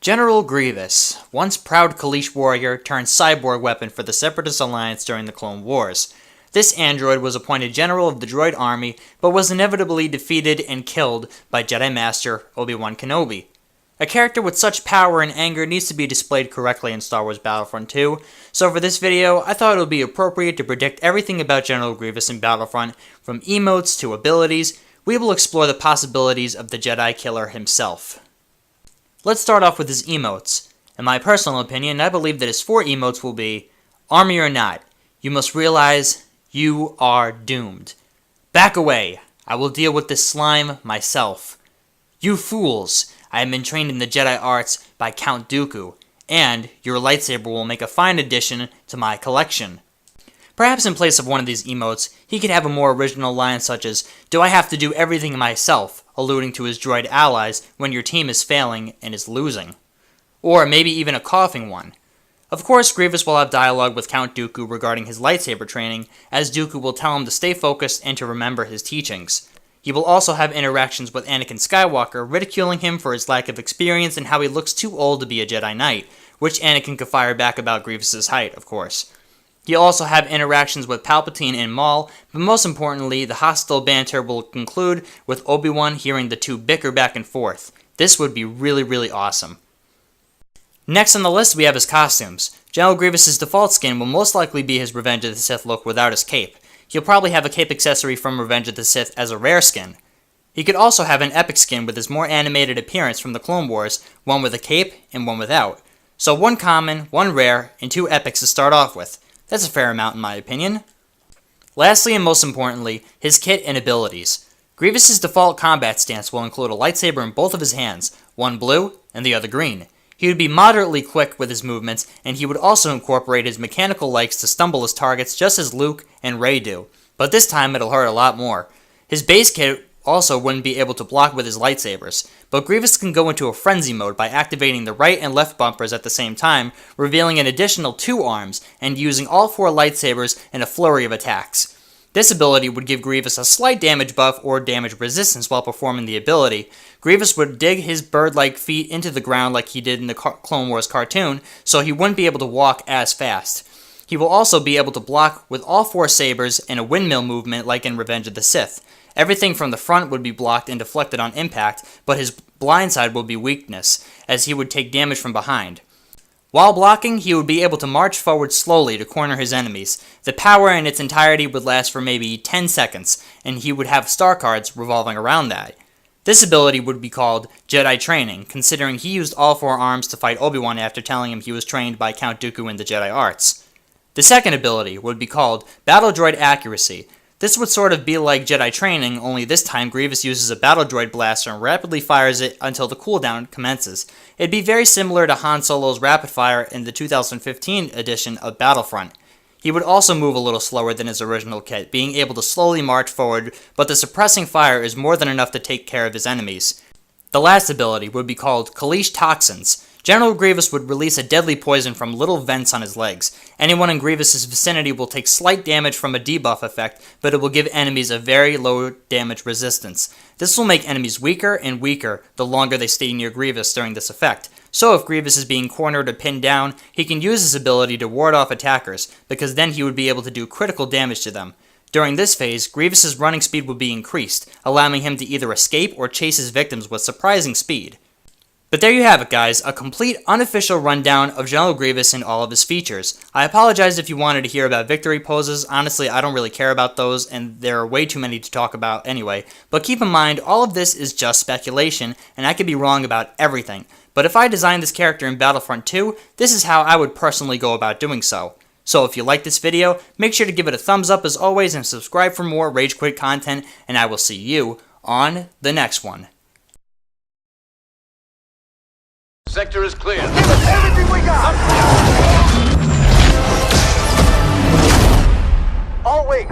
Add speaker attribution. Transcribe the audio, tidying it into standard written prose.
Speaker 1: General Grievous, once proud Kaleesh warrior turned cyborg weapon for the Separatist Alliance during the Clone Wars. This android was appointed general of the droid army, but was inevitably defeated and killed by Jedi Master Obi-Wan Kenobi. A character with such power and anger needs to be displayed correctly in Star Wars Battlefront 2, so for this video, I thought it would be appropriate to predict everything about General Grievous in Battlefront, from emotes to abilities. We will explore the possibilities of the Jedi Killer himself. Let's start off with his emotes. In my personal opinion, I believe that his 4 emotes will be: Army or not, you must realize you are doomed. Back away, I will deal with this slime myself. You fools, I have been trained in the Jedi arts by Count Dooku, and your lightsaber will make a fine addition to my collection. Perhaps in place of one of these emotes, he could have a more original line such as, do I have to do everything myself, alluding to his droid allies when your team is failing and is losing. Or maybe even a coughing one. Of course, Grievous will have dialogue with Count Dooku regarding his lightsaber training, as Dooku will tell him to stay focused and to remember his teachings. He will also have interactions with Anakin Skywalker, ridiculing him for his lack of experience and how he looks too old to be a Jedi Knight, which Anakin could fire back about Grievous' height, of course. He'll also have interactions with Palpatine and Maul, but most importantly, the hostile banter will conclude with Obi-Wan hearing the two bicker back and forth. This would be really awesome. Next on the list, we have his costumes. General Grievous' default skin will most likely be his Revenge of the Sith look without his cape. He'll probably have a cape accessory from Revenge of the Sith as a rare skin. He could also have an epic skin with his more animated appearance from the Clone Wars, one with a cape and one without. So 1 common, 1 rare, and 2 epics to start off with. That's a fair amount in my opinion. Lastly and most importantly, his kit and abilities. Grievous' default combat stance will include a lightsaber in both of his hands, one blue and the other green. He would be moderately quick with his movements, and he would also incorporate his mechanical likes to stumble his targets just as Luke and Rey do, but this time it'll hurt a lot more. His base kit also wouldn't be able to block with his lightsabers, but Grievous can go into a frenzy mode by activating the right and left bumpers at the same time, revealing an additional 2 arms, and using all 4 lightsabers in a flurry of attacks. This ability would give Grievous a slight damage buff or damage resistance while performing the ability. Grievous would dig his bird-like feet into the ground like he did in the Clone Wars cartoon, so he wouldn't be able to walk as fast. He will also be able to block with all 4 sabers in a windmill movement like in Revenge of the Sith. Everything from the front would be blocked and deflected on impact, but his blind side would be weakness, as he would take damage from behind. While blocking, he would be able to march forward slowly to corner his enemies. The power in its entirety would last for maybe 10 seconds, and he would have star cards revolving around that. This ability would be called Jedi Training, considering he used all 4 arms to fight Obi-Wan after telling him he was trained by Count Dooku in the Jedi arts. The second ability would be called Battle Droid Accuracy. This would sort of be like Jedi Training, only this time Grievous uses a battle droid blaster and rapidly fires it until the cooldown commences. It'd be very similar to Han Solo's rapid fire in the 2015 edition of Battlefront. He would also move a little slower than his original kit, being able to slowly march forward, but the suppressing fire is more than enough to take care of his enemies. The last ability would be called Kaleesh Toxins. General Grievous would release a deadly poison from little vents on his legs. Anyone in Grievous' vicinity will take slight damage from a debuff effect, but it will give enemies a very low damage resistance. This will make enemies weaker and weaker the longer they stay near Grievous during this effect. So if Grievous is being cornered or pinned down, he can use his ability to ward off attackers, because then he would be able to do critical damage to them. During this phase, Grievous' running speed would be increased, allowing him to either escape or chase his victims with surprising speed. But there you have it, guys, a complete unofficial rundown of General Grievous and all of his features. I apologize if you wanted to hear about victory poses. Honestly, I don't really care about those, and there are way too many to talk about anyway. But keep in mind, all of this is just speculation, and I could be wrong about everything. But if I designed this character in Battlefront 2, this is how I would personally go about doing so. So if you like this video, make sure to give it a thumbs up as always, and subscribe for more Rage Quit content, and I will see you on the next one.
Speaker 2: Sector is clear.
Speaker 3: Give us everything we got! All wings.